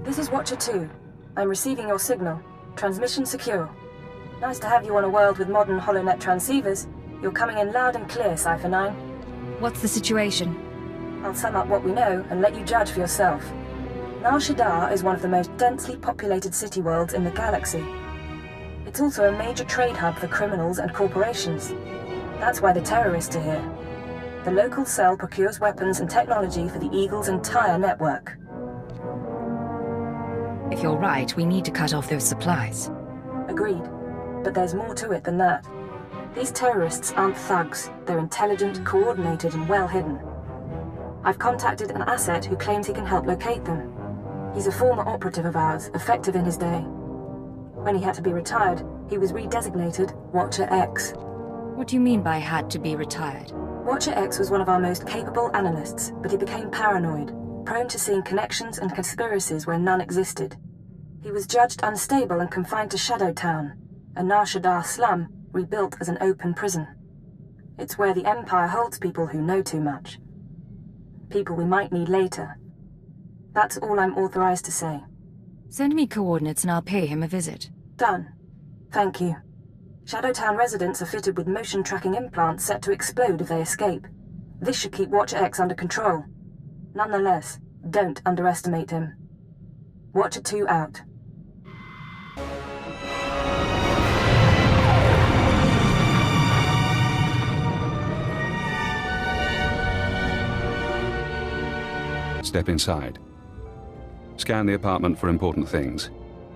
This is Watcher 2. I'm receiving your signal. Transmission secure. Nice to have you on a world with modern HoloNet transceivers. You're coming in loud and clear, Cypher 9. What's the situation? I'll sum up what we know and let you judge for yourself. Shaddaa is one of the most densely populated city worlds in the galaxy. It's also a major trade hub for criminals and corporations. That's why the terrorists are here. The local cell procures weapons and technology for the Eagle's entire network. If you're right, we need to cut off those supplies. Agreed. But there's more to it than that. These terrorists aren't thugs. They're intelligent, coordinated, and well hidden. I've contacted an asset who claims he can help locate them. He's a former operative of ours, effective in his day. When he had to be retired, he was redesignated Watcher X. What do you mean by had to be retired? Watcher X was one of our most capable analysts, but he became paranoid, prone to seeing connections and conspiracies where none existed. He was judged unstable and confined to Shadow Town, a Shaddaa slum rebuilt as an open prison. It's where the Empire holds people who know too much. People we might need later. That's all I'm authorized to say. Send me coordinates and I'll pay him a visit. Done. Thank you. Shadowtown residents are fitted with motion tracking implants set to explode if they escape. This should keep Watcher X under control. Nonetheless, don't underestimate him. Watcher 2 out. Step inside. Scan the apartment for important things.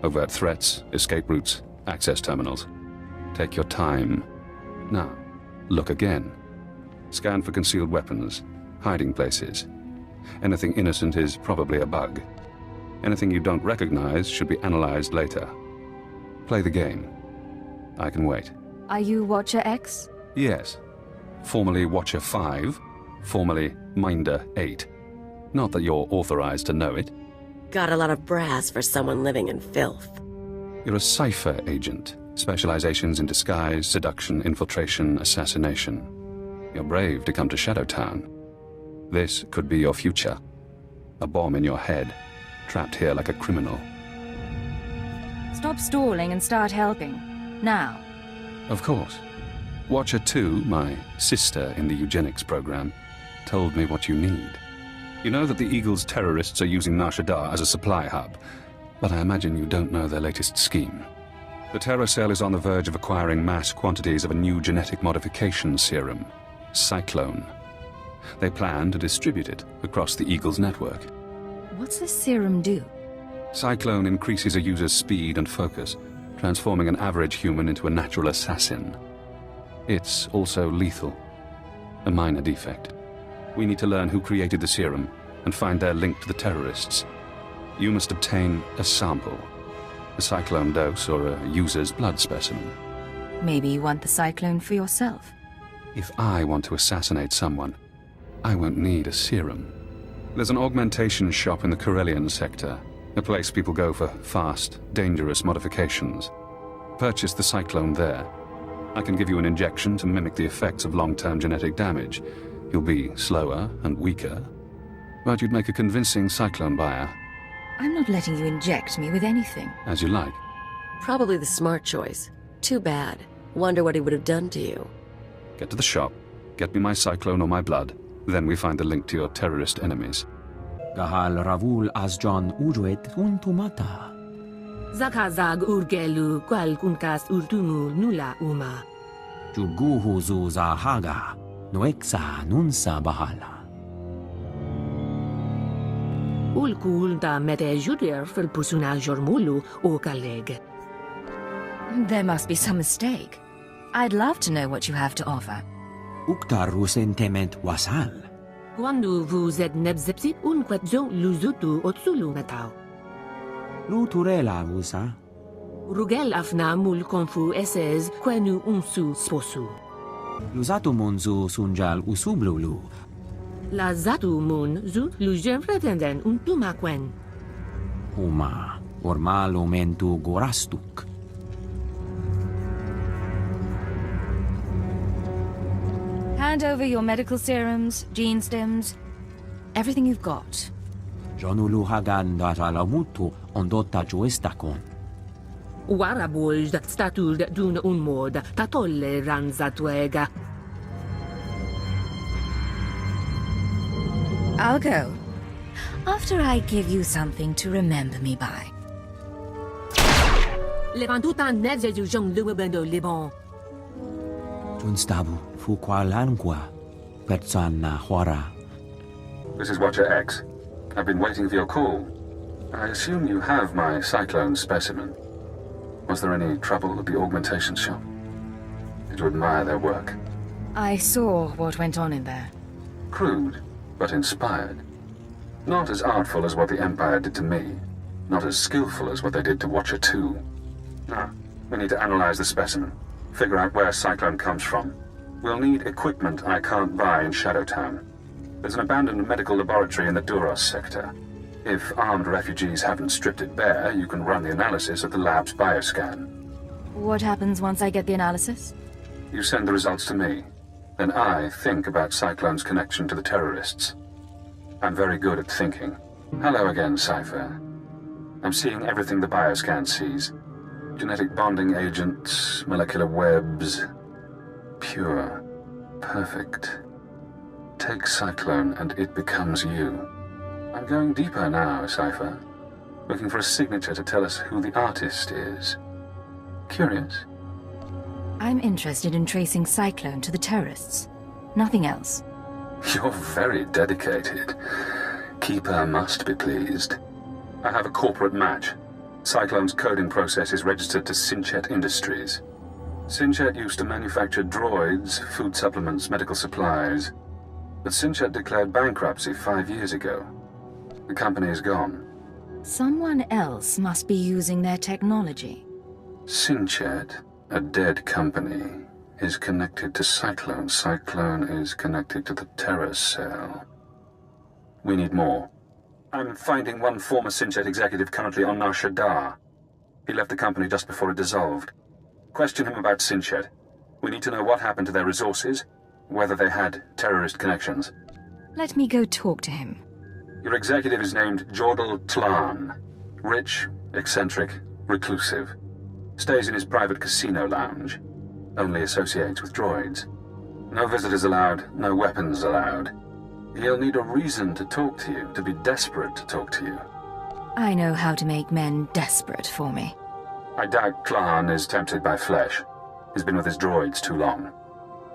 Overt threats, escape routes, access terminals. Take your time. Now, look again. Scan for concealed weapons, hiding places. Anything innocent is probably a bug. Anything you don't recognize should be analyzed later. Play the game. I can wait. Are you Watcher X? Yes. Formerly Watcher 5, formerly Minder 8. Not that you're authorized to know it. Got a lot of brass for someone living in filth. You're a Cypher agent. Specializations in disguise, seduction, infiltration, assassination. You're brave to come to Shadowtown. This could be your future. A bomb in your head, trapped here like a criminal. Stop stalling and start helping. Now. Of course. Watcher 2, my sister in the eugenics program, told me what you need. You know that the Eagle's terrorists are using Shaddaa as a supply hub, but I imagine you don't know their latest scheme. The terror cell is on the verge of acquiring mass quantities of a new genetic modification serum, Cyclone. They plan to distribute it across the Eagle's network. What's the serum do? Cyclone increases a user's speed and focus, transforming an average human into a natural assassin. It's also lethal, a minor defect. We need to learn who created the serum and find their link to the terrorists. You must obtain a sample, a cyclone dose or a user's blood specimen. Maybe you want the cyclone for yourself. If I want to assassinate someone, I won't need a serum. There's an augmentation shop in the Corellian sector, a place people go for fast, dangerous modifications. Purchase the cyclone there. I can give you an injection to mimic the effects of long-term genetic damage. You'll be slower and weaker, but you'd make a convincing cyclone buyer. I'm not letting you inject me with anything. As you like. Probably the smart choice. Too bad. Wonder what he would have done to you. Get to the shop, get me my cyclone or my blood, then we find the link to your terrorist enemies. Gahal Ravul Asjan Uruet Untumata. Zakazag Urgelu Kwal Kunkas Urtumu Nula Uma. Juguhu Zuza Haga. Noexa Nunsa Bahala. Ulkul da mete judir fil pusuna jormulu o kaleg. There must be some mistake. I'd love to know what you have to offer. Uktar Rusentement Wasal. Quando vous êtes nebzepsi unquetzo luzutu otsulu metao. Luturela Vusa. Rugel afna mul konfu esez quenu unsu sposu. Luzatu Munzu Sunjal Usublulu. La zatu mun zu lujem pretenden untumakwen. Huma. Ormal Omentu Gorastuk. Hand over your medical serums, gene stems, everything you've got. Jonuluhagan datalamutu ondotta joestakon. Warabul statul dun un mod, tatolle ranzatuega. I'll go. After I give you something to remember me by. Levantuta neze du jong luwebendo libon. Junstabu fuqualangua. Perzana huara. This is Watcher X. I've been waiting for your call. I assume you have my cyclone specimen. Was there any trouble at the augmentation shop? Did you admire their work? I saw what went on in there. Crude, but inspired. Not as artful as what the Empire did to me. Not as skillful as what they did to Watcher 2. Now, we need to analyze the specimen. Figure out where Cyclone comes from. We'll need equipment I can't buy in Shadowtown. There's an abandoned medical laboratory in the Duros sector. If armed refugees haven't stripped it bare, you can run the analysis of the lab's bioscan. What happens once I get the analysis? You send the results to me. Then I think about Cyclone's connection to the terrorists. I'm very good at thinking. Hello again, Cypher. I'm seeing everything the bioscan sees. Genetic bonding agents, molecular webs. Pure. Perfect. Take Cyclone and it becomes you. I'm going deeper now, Cypher. Looking for a signature to tell us who the artist is. Curious? I'm interested in tracing Cyclone to the terrorists. Nothing else. You're very dedicated. Keeper must be pleased. I have a corporate match. Cyclone's coding process is registered to Sinchet Industries. Sinchet used to manufacture droids, food supplements, medical supplies. But Sinchet declared bankruptcy 5 years ago. The company is gone. Someone else must be using their technology. Sinchet, a dead company, is connected to Cyclone. Cyclone is connected to the terror cell. We need more. I'm finding one former Sinchet executive currently on Shaddaa. He left the company just before it dissolved. Question him about Sinchet. We need to know what happened to their resources, whether they had terrorist connections. Let me go talk to him. Your executive is named Jordal Tlan. Rich, eccentric, reclusive. Stays in his private casino lounge. Only associates with droids. No visitors allowed, no weapons allowed. He'll need a reason to talk to you, to be desperate to talk to you. I know how to make men desperate for me. I doubt Tlan is tempted by flesh. He's been with his droids too long.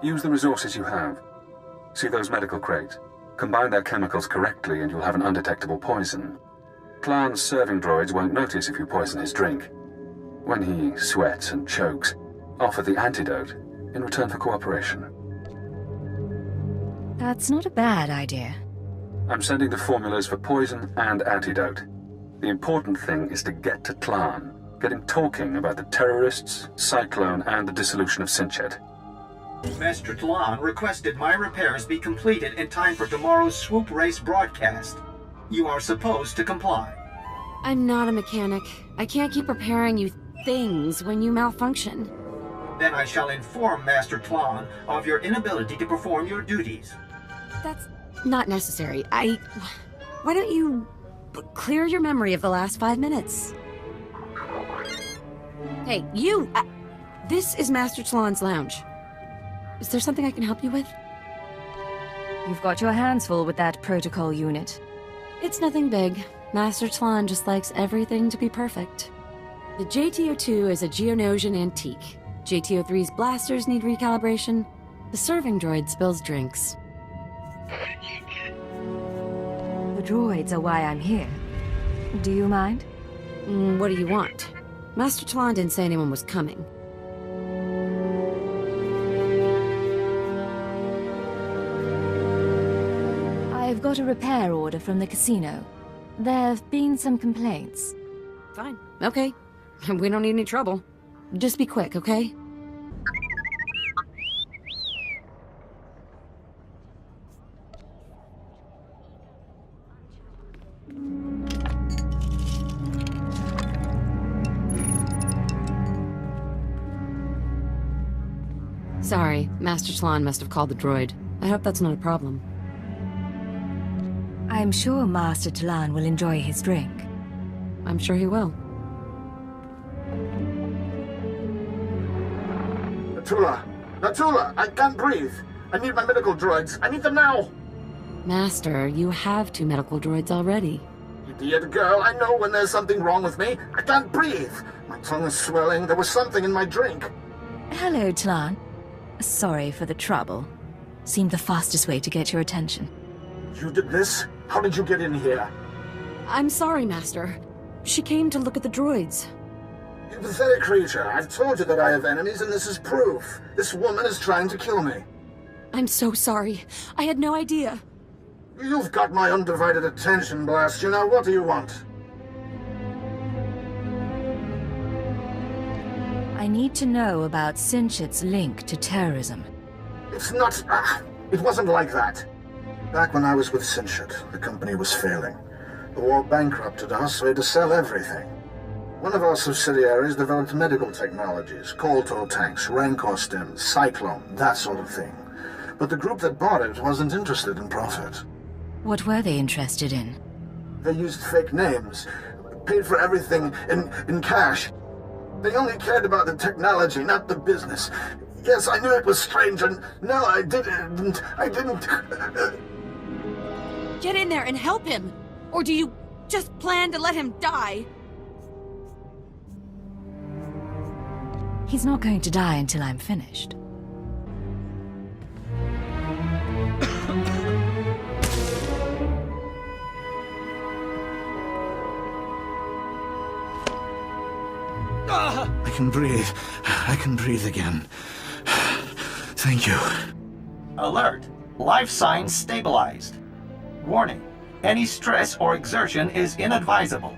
Use the resources you have. See those medical crates? Combine their chemicals correctly and you'll have an undetectable poison. Tlan's serving droids won't notice if you poison his drink. When he sweats and chokes, offer the antidote in return for cooperation. That's not a bad idea. I'm sending the formulas for poison and antidote. The important thing is to get to Tlan. Get him talking about the terrorists, Cyclone, and the dissolution of Sinchet. Master Tlan requested my repairs be completed in time for tomorrow's swoop race broadcast. You are supposed to comply. I'm not a mechanic. I can't keep repairing you things when you malfunction. Then I shall inform Master Tlan of your inability to perform your duties. That's not necessary. Why don't you clear your memory of the last 5 minutes? Hey, you! This is Master Tlan's lounge. Is there something I can help you with? You've got your hands full with that protocol unit. It's nothing big. Master Tlan just likes everything to be perfect. The JTO2 is a Geonosian antique. JTO3's blasters need recalibration. The serving droid spills drinks. The droids are why I'm here. Do you mind? What do you want? Master Tlan didn't say anyone was coming. I've got a repair order from the casino. There have been some complaints. Fine. Okay. We don't need any trouble. Just be quick, okay? Sorry, Master Tlan must have called the droid. I hope that's not a problem. I'm sure Master Talon will enjoy his drink. I'm sure he will. Natula, I can't breathe. I need my medical droids. I need them now. Master, you have 2 medical droids already. Idiot girl, I know when there's something wrong with me. I can't breathe. My tongue is swelling. There was something in my drink. Hello, Talon. Sorry for the trouble. Seemed the fastest way to get your attention. You did this? How did you get in here? I'm sorry, Master. She came to look at the droids. You pathetic creature. I've told you that I have enemies, and this is proof. This woman is trying to kill me. I'm so sorry. I had no idea. You've got my undivided attention, blast you. Now, what do you want? I need to know about Sinchit's link to terrorism. It's not... it wasn't like that. Back when I was with Sinchit, the company was failing. The war bankrupted us, so we had to sell everything. One of our subsidiaries developed medical technologies, Kolto tanks, Rancor stems, Cyclone, that sort of thing. But the group that bought it wasn't interested in profit. What were they interested in? They used fake names, paid for everything in cash. They only cared about the technology, not the business. Yes, I knew it was strange, and no, I didn't. Get in there and help him! Or do you just plan to let him die? He's not going to die until I'm finished. I can breathe. I can breathe again. Thank you. Alert. Life signs stabilized. Warning. Any stress or exertion is inadvisable.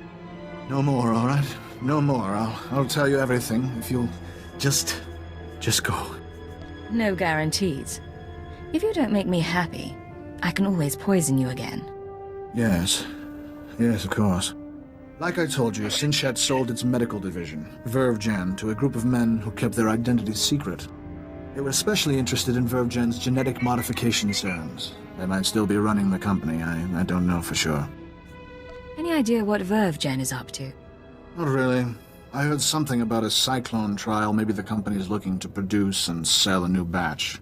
No more, all right? No more. I'll tell you everything if you'll just go. No guarantees. If you don't make me happy, I can always poison you again. Yes. Yes, of course. Like I told you, Sinchat sold its medical division, VerveGen, to a group of men who kept their identities secret. They were especially interested in VerveGen's genetic modification serums. They might still be running the company, I don't know for sure. Any idea what VerveGen is up to? Not really. I heard something about a Cyclone trial. Maybe the company is looking to produce and sell a new batch.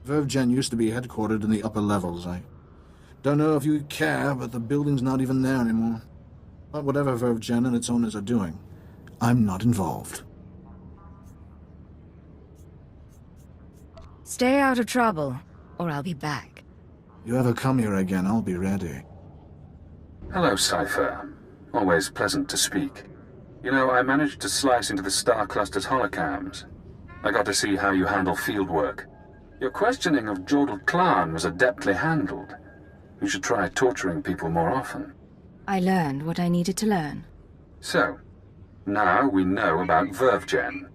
VerveGen used to be headquartered in the upper levels. I don't know if you care, but the building's not even there anymore. But whatever VerveGen and its owners are doing, I'm not involved. Stay out of trouble, or I'll be back. You ever come here again, I'll be ready. Hello, Cypher. Always pleasant to speak. You know, I managed to slice into the Star Cluster's holocams. I got to see how you handle field work. Your questioning of Jordal Klan was adeptly handled. You should try torturing people more often. I learned what I needed to learn. So, now we know about VerveGen,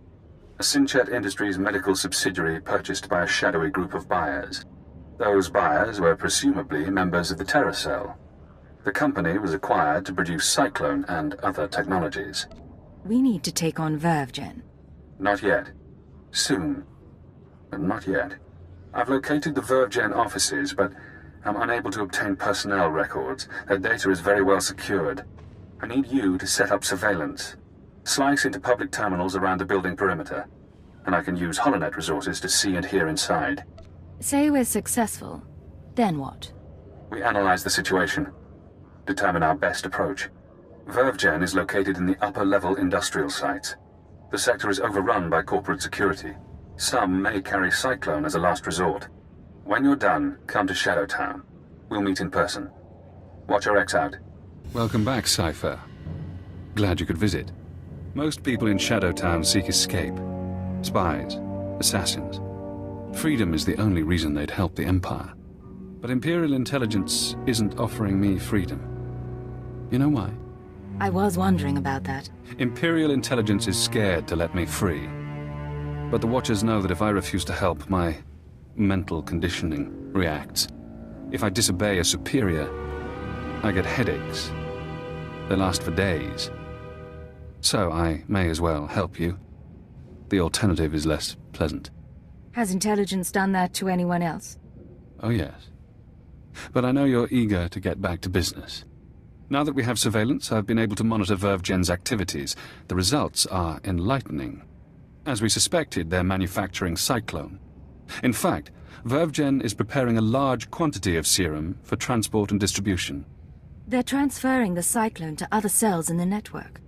a Sinchat Industries medical subsidiary purchased by a shadowy group of buyers. Those buyers were presumably members of the Terror Cell. The company was acquired to produce Cyclone and other technologies. We need to take on VerveGen. Not yet. Soon. But not yet. I've located the VerveGen offices, but I'm unable to obtain personnel records. Their data is very well secured. I need you to set up surveillance. Slice into public terminals around the building perimeter, and I can use HoloNet resources to see and hear inside. Say we're successful. Then what? We analyze the situation. Determine our best approach. VerveGen is located in the upper-level industrial sites. The sector is overrun by corporate security. Some may carry Cyclone as a last resort. When you're done, come to Shadow Town. We'll meet in person. Watch your X out. Welcome back, Cypher. Glad you could visit. Most people in Shadow Town seek escape. Spies, assassins. Freedom is the only reason they'd help the Empire. But Imperial intelligence isn't offering me freedom. You know why? I was wondering about that. Imperial intelligence is scared to let me free. But the Watchers know that if I refuse to help, my mental conditioning reacts. If I disobey a superior, I get headaches. They last for days. So I may as well help you. The alternative is less pleasant. Has intelligence done that to anyone else? Oh yes. but I know you're eager to get back to business. Now that we have surveillance, I've been able to monitor VerveGen's activities. The results are enlightening. As we suspected, they're manufacturing Cyclone. In fact, VerveGen is preparing a large quantity of serum for transport and distribution. They're transferring the Cyclone to other cells in the network.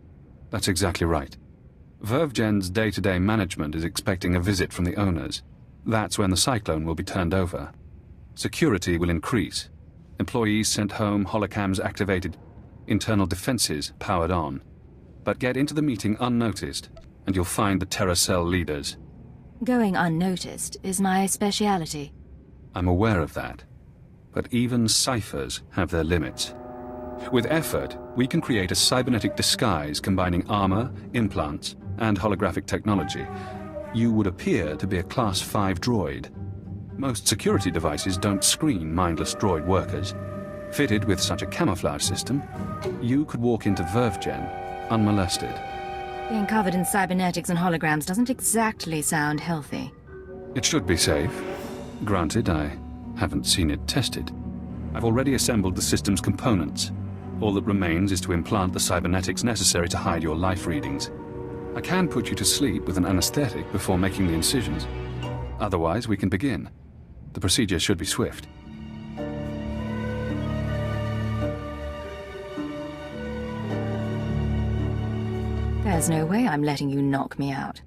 That's exactly right. VerveGen's day-to-day management is expecting a visit from the owners. That's when the Cyclone will be turned over. Security will increase. Employees sent home, holocams activated, internal defenses powered on. But get into the meeting unnoticed, and you'll find the Terror Cell leaders. Going unnoticed is my speciality. I'm aware of that. But even ciphers have their limits. With effort, we can create a cybernetic disguise combining armor, implants, and holographic technology. You would appear to be a Class 5 droid. Most security devices don't screen mindless droid workers. Fitted with such a camouflage system, you could walk into VerveGen unmolested. Being covered in cybernetics and holograms doesn't exactly sound healthy. It should be safe. Granted, I haven't seen it tested. I've already assembled the system's components. All that remains is to implant the cybernetics necessary to hide your life readings. I can put you to sleep with an anesthetic before making the incisions. Otherwise, we can begin. The procedure should be swift. There's no way I'm letting you knock me out.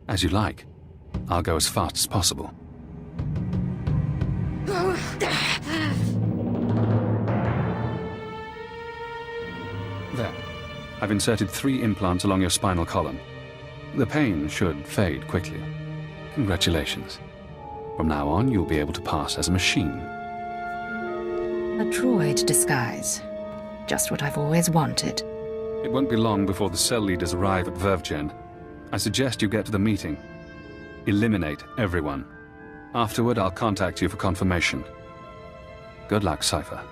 As you like. I'll go as fast as possible. There. I've inserted 3 implants along your spinal column. The pain should fade quickly. Congratulations. From now on, you'll be able to pass as a machine. A droid disguise. Just what I've always wanted. It won't be long before the cell leaders arrive at VerveGen. I suggest you get to the meeting. Eliminate everyone. Afterward, I'll contact you for confirmation. Good luck, Cypher.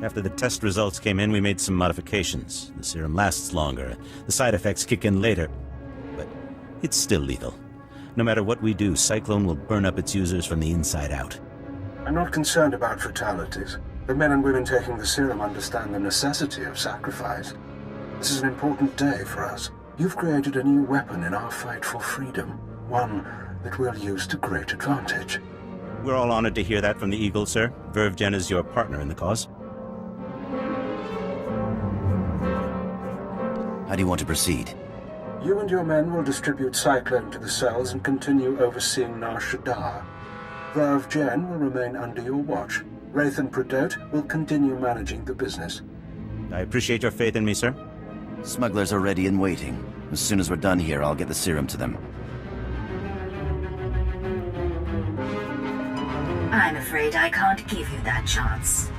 After the test results came in, we made some modifications. The serum lasts longer. The side effects kick in later. But it's still lethal. No matter what we do, Cyclone will burn up its users from the inside out. I'm not concerned about fatalities. The men and women taking the serum understand the necessity of sacrifice. This is an important day for us. You've created a new weapon in our fight for freedom. One that we'll use to great advantage. We're all honored to hear that from the Eagle, sir. VerveGen is your partner in the cause. How do you want to proceed? You and your men will distribute Cyclone to the cells and continue overseeing Shaddaa. VerveGen will remain under your watch. Wraith and Pradote will continue managing the business. I appreciate your faith in me, sir. Smugglers are ready and waiting. As soon as we're done here, I'll get the serum to them. I'm afraid I can't give you that chance.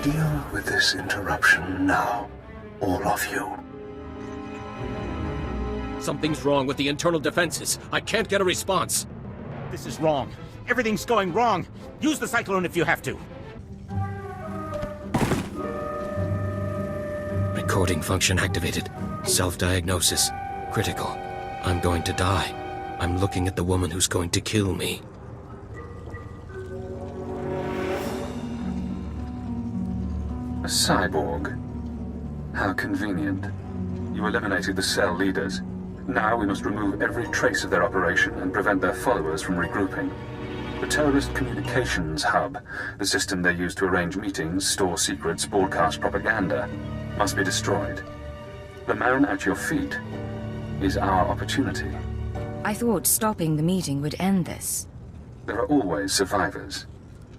Deal with this interruption now, all of you. Something's wrong with the internal defenses. I can't get a response. This is wrong. Everything's going wrong. Use the Cyclone if you have to. Recording function activated. Self-diagnosis. Critical. I'm going to die. I'm looking at the woman who's going to kill me. A cyborg. How convenient. You eliminated the cell leaders. Now we must remove every trace of their operation and prevent their followers from regrouping. The terrorist communications hub, the system they use to arrange meetings, store secrets, broadcast propaganda, must be destroyed. The man at your feet is our opportunity. I thought stopping the meeting would end this. There are always survivors.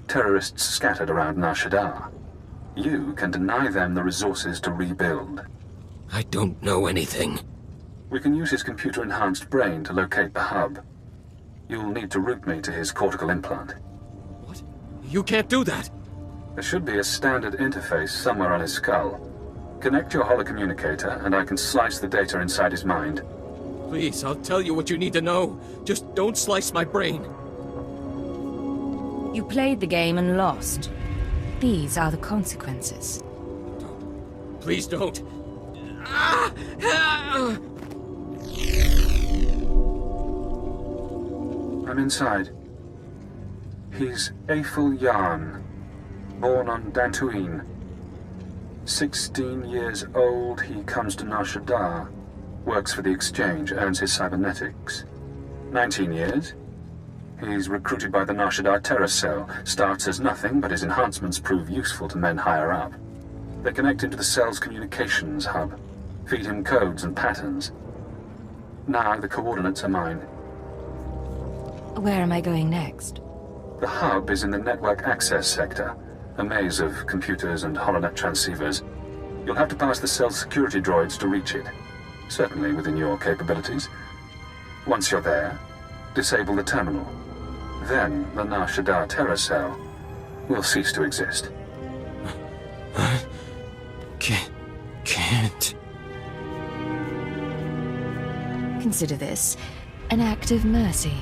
Terrorists scattered around Shaddaa. You can deny them the resources to rebuild. I don't know anything. We can use his computer-enhanced brain to locate the hub. You'll need to route me to his cortical implant. What? You can't do that! There should be a standard interface somewhere on his skull. Connect your holocommunicator, and I can slice the data inside his mind. Please, I'll tell you what you need to know. Just don't slice my brain. You played the game and lost. These are the consequences. Please don't. I'm inside. He's Aethel Yarn, born on Dantooine. 16 years old, he comes to Shaddaa, works for the Exchange, earns his cybernetics. 19 years, he's recruited by the Shaddaa Terror Cell, starts as nothing, but his enhancements prove useful to men higher up. They connect him to the cell's communications hub, feed him codes and patterns. Now the coordinates are mine. Where am I going next? The hub is in the network access sector, a maze of computers and holonet transceivers. You'll have to pass the cell's security droids to reach it, certainly within your capabilities. Once you're there, disable the terminal. Then the Shaddaa Terror Cell will cease to exist. Can't. Consider this an act of mercy.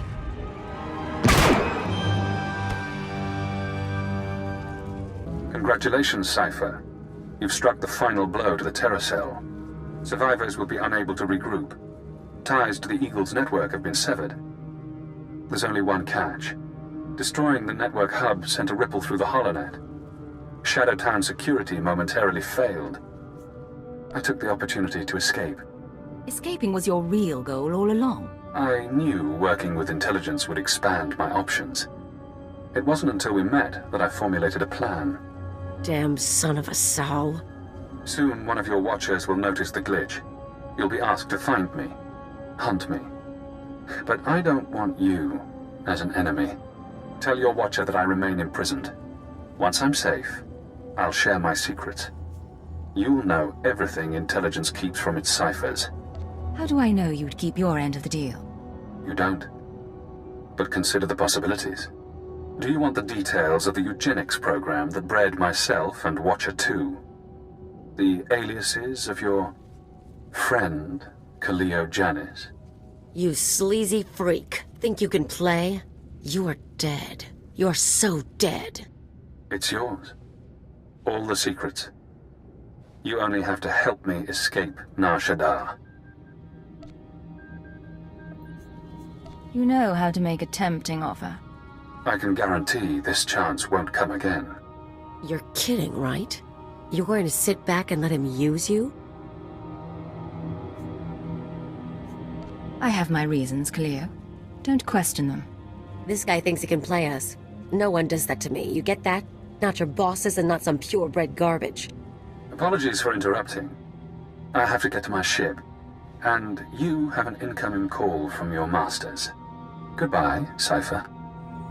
Congratulations, Cypher. You've struck the final blow to the Terror Cell. Survivors will be unable to regroup. Ties to the Eagle's network have been severed. There's only one catch. Destroying the network hub sent a ripple through the holonet. Shadow Town security momentarily failed. I took the opportunity to escape. Escaping was your real goal all along. I knew working with intelligence would expand my options. It wasn't until we met that I formulated a plan. Damn son of a sow. Soon one of your watchers will notice the glitch. You'll be asked to find me, hunt me. But I don't want you as an enemy. Tell your watcher that I remain imprisoned. Once I'm safe, I'll share my secrets. You'll know everything intelligence keeps from its ciphers. How do I know you'd keep your end of the deal? You don't. But consider the possibilities. Do you want the details of the eugenics program that bred myself and Watcher 2? The aliases of your friend, Kaleo Janis? You sleazy freak. Think you can play? You are dead. You're so dead. It's yours. All the secrets. You only have to help me escape Shaddaa. You know how to make a tempting offer. I can guarantee this chance won't come again. You're kidding, right? You're going to sit back and let him use you? I have my reasons, Kaleo. Don't question them. This guy thinks he can play us. No one does that to me, you get that? Not your bosses and not some purebred garbage. Apologies for interrupting. I have to get to my ship. And you have an incoming call from your masters. Goodbye, Cypher.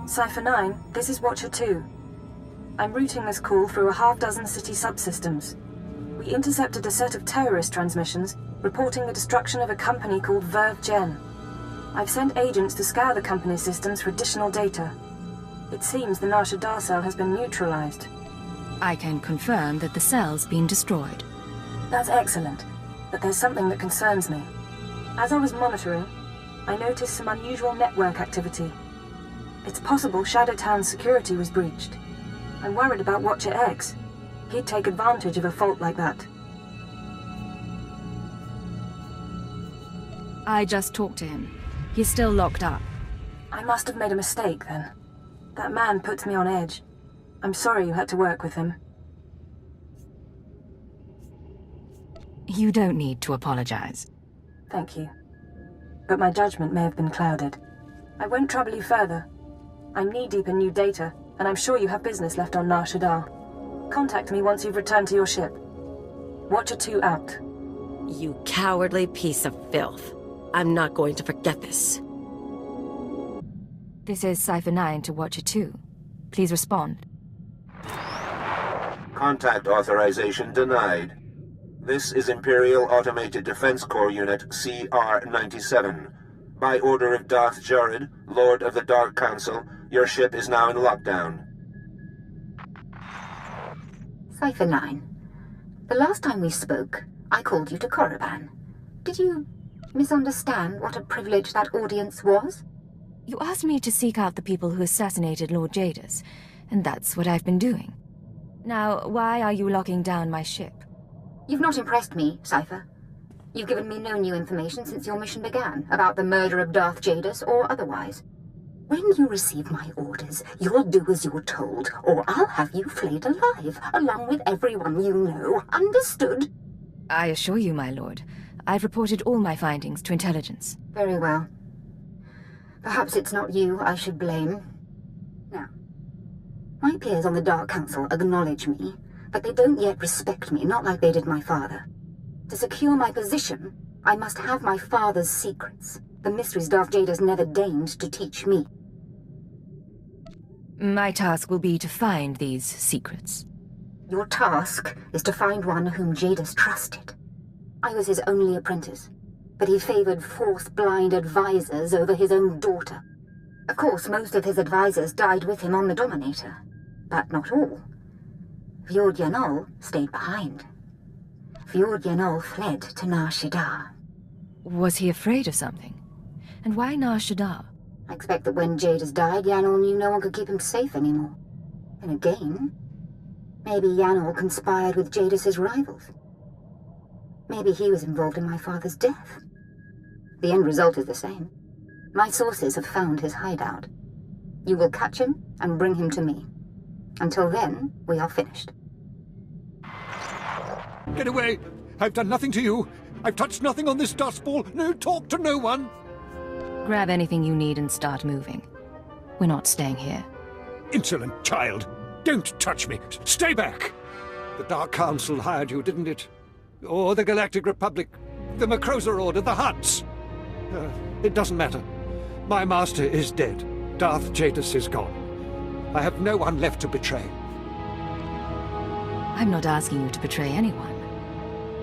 Cypher 9, this is Watcher 2. I'm routing this call through a half-dozen city subsystems. We intercepted a set of terrorist transmissions reporting the destruction of a company called Verve Gen. I've sent agents to scour the company's systems for additional data. It seems the Shaddaa cell has been neutralized. I can confirm that the cell's been destroyed. That's excellent, but there's something that concerns me. As I was monitoring, I noticed some unusual network activity. It's possible Shadow Town's security was breached. I'm worried about Watcher X. He'd take advantage of a fault like that. I just talked to him. He's still locked up. I must have made a mistake, then. That man puts me on edge. I'm sorry you had to work with him. You don't need to apologize. Thank you. But my judgment may have been clouded. I won't trouble you further. I'm knee-deep in new data, and I'm sure you have business left on Shaddaa. Contact me once you've returned to your ship. Watcher 2 out. You cowardly piece of filth. I'm not going to forget this. This is Cypher 9 to Watcher 2. Please respond. Contact authorization denied. This is Imperial Automated Defense Corps Unit CR-97. By order of Darth Jared, Lord of the Dark Council, your ship is now in lockdown. Cypher 9. The last time we spoke, I called you to Korriban. Did you misunderstand what a privilege that audience was? You asked me to seek out the people who assassinated Lord Jadis, and that's what I've been doing. Now, why are you locking down my ship? You've not impressed me, Cypher. You've given me no new information since your mission began, about the murder of Darth Jadus or otherwise. When you receive my orders, you'll do as you're told, or I'll have you flayed alive, along with everyone you know. Understood? I assure you, my lord, I've reported all my findings to intelligence. Very well. Perhaps it's not you I should blame. Now, my peers on the Dark Council acknowledge me, but they don't yet respect me, not like they did my father. To secure my position, I must have my father's secrets, the mysteries Darth Jadus never deigned to teach me. My task will be to find these secrets. Your task is to find one whom Jadus trusted. I was his only apprentice, but he favored Force-blind advisors over his own daughter. Of course, most of his advisors died with him on the Dominator, but not all. Fjord Yanol stayed behind. Fjord Yanol fled to Nar Shaddaa. Was he afraid of something? And why Nar Shaddaa? I expect that when Jadus died, Yanol knew no one could keep him safe anymore. And again, maybe Yanol conspired with Jadus's rivals. Maybe he was involved in my father's death. The end result is the same. My sources have found his hideout. You will catch him and bring him to me. Until then, we are finished. Get away! I've done nothing to you. I've touched nothing on this dust ball. No talk to no one. Grab anything you need and start moving. We're not staying here. Insolent child! Don't touch me! Stay back! The Dark Council hired you, didn't it? Or the Galactic Republic, the Macrosa Order, the Hutts? It doesn't matter. My master is dead. Darth Jadus is gone. I have no one left to betray. I'm not asking you to betray anyone.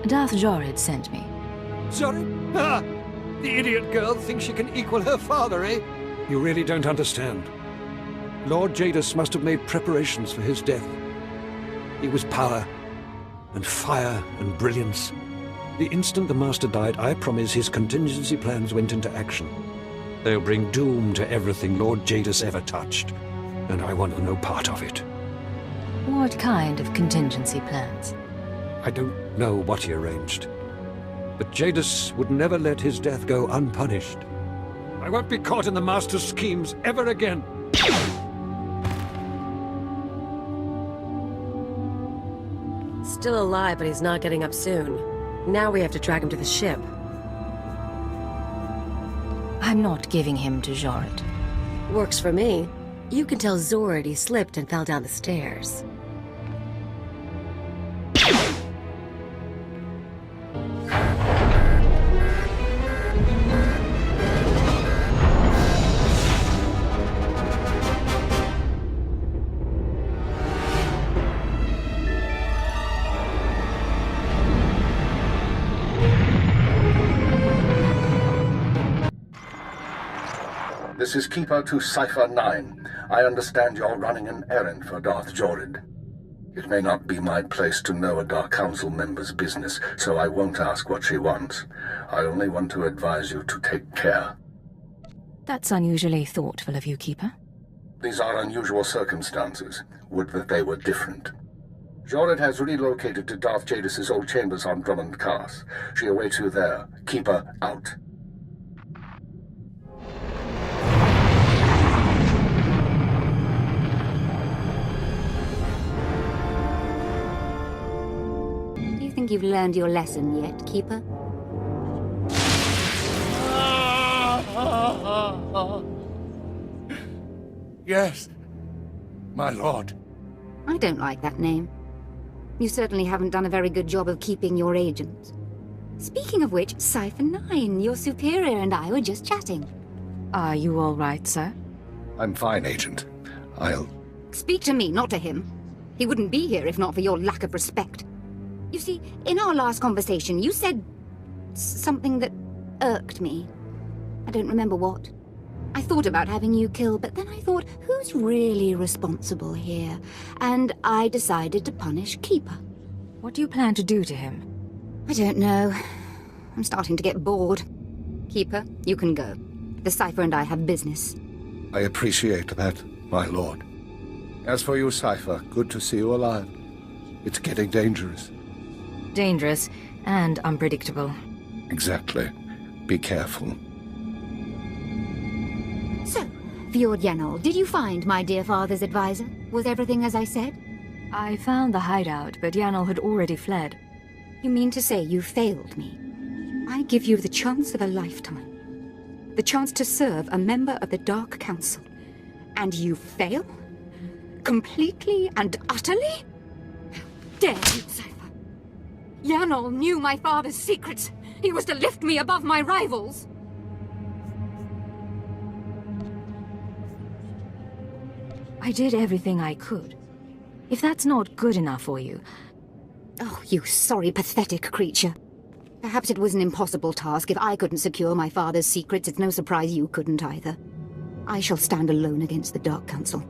Darth Jorid sent me. Jorid? Ah! The idiot girl thinks she can equal her father, eh? You really don't understand. Lord Jadus must have made preparations for his death. He was power, and fire, and brilliance. The instant the Master died, I promise his contingency plans went into action. They'll bring doom to everything Lord Jadus ever touched, and I want no part of it. What kind of contingency plans? I don't know what he arranged, but Jadus would never let his death go unpunished. I won't be caught in the Master's schemes ever again. Still alive, but he's not getting up soon. Now we have to drag him to the ship. I'm not giving him to Jorid. Works for me. You can tell Zorid he slipped and fell down the stairs. This is Keeper to Cypher 9. I understand you're running an errand for Darth Jorid. It may not be my place to know a Dark Council member's business, so I won't ask what she wants. I only want to advise you to take care. That's unusually thoughtful of you, Keeper. These are unusual circumstances. Would that they were different. Jorid has relocated to Darth Jadus's old chambers on Drummond Cars. She awaits you there. Keeper out. Think you've learned your lesson yet, Keeper? Yes, my lord. I don't like that name. You certainly haven't done a very good job of keeping your agents. Speaking of which, Cypher 9, your superior and I were just chatting. Are you all right, sir? I'm fine, Agent. I'll... Speak to me, not to him. He wouldn't be here if not for your lack of respect. You see, in our last conversation, you said something that irked me. I don't remember what. I thought about having you killed, but then I thought, who's really responsible here? And I decided to punish Keeper. What do you plan to do to him? I don't know. I'm starting to get bored. Keeper, you can go. The Cypher and I have business. I appreciate that, my lord. As for you, Cypher, good to see you alive. It's getting dangerous. Dangerous and unpredictable. Exactly. Be careful. So, Fjord Yanol, did you find my dear father's advisor? Was everything as I said? I found the hideout, but Yanol had already fled. You mean to say you failed me? I give you the chance of a lifetime. The chance to serve a member of the Dark Council. And you fail? Completely and utterly? How dare you, Cypher? Yanol knew my father's secrets. He was to lift me above my rivals. I did everything I could. If that's not good enough for you... Oh, you sorry, pathetic creature. Perhaps it was an impossible task. If I couldn't secure my father's secrets, it's no surprise you couldn't either. I shall stand alone against the Dark Council.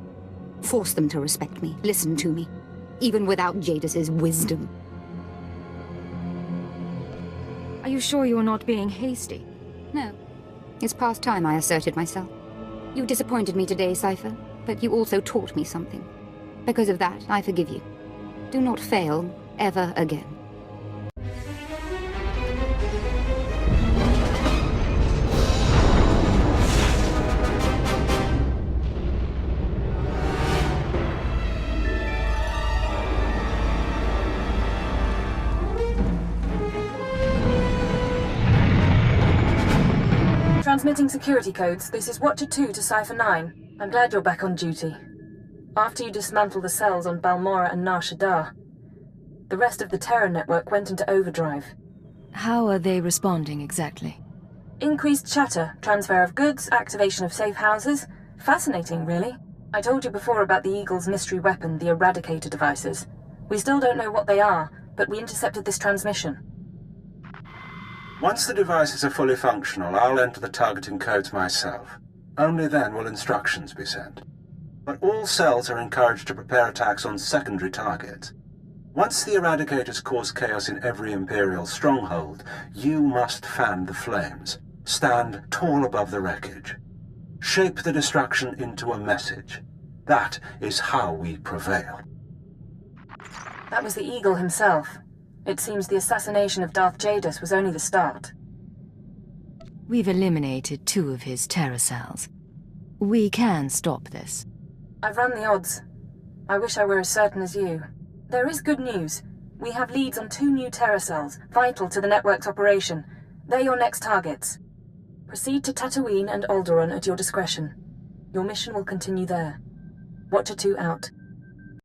Force them to respect me, listen to me, even without Jadis's wisdom. Are you sure you're not being hasty? No. It's past time I asserted myself. You disappointed me today, Cypher, but you also taught me something. Because of that, I forgive you. Do not fail ever again. Transmitting security codes, this is Watcher 2 to Cypher 9. I'm glad you're back on duty. After you dismantled the cells on Balmora and Nar Shaddaa, the rest of the Terra network went into overdrive. How are they responding exactly? Increased chatter, transfer of goods, activation of safe houses. Fascinating, really. I told you before about the Eagle's mystery weapon, the Eradicator devices. We still don't know what they are, but we intercepted this transmission. Once the devices are fully functional, I'll enter the targeting codes myself. Only then will instructions be sent. But all cells are encouraged to prepare attacks on secondary targets. Once the Eradicators cause chaos in every Imperial stronghold, you must fan the flames. Stand tall above the wreckage. Shape the destruction into a message. That is how we prevail. That was the Eagle himself. It seems the assassination of Darth Jadis was only the start. We've eliminated 2 of his terror cells. We can stop this. I've run the odds. I wish I were as certain as you. There is good news. We have leads on 2 new terror cells, vital to the network's operation. They're your next targets. Proceed to Tatooine and Alderaan at your discretion. Your mission will continue there. Watcher 2 out.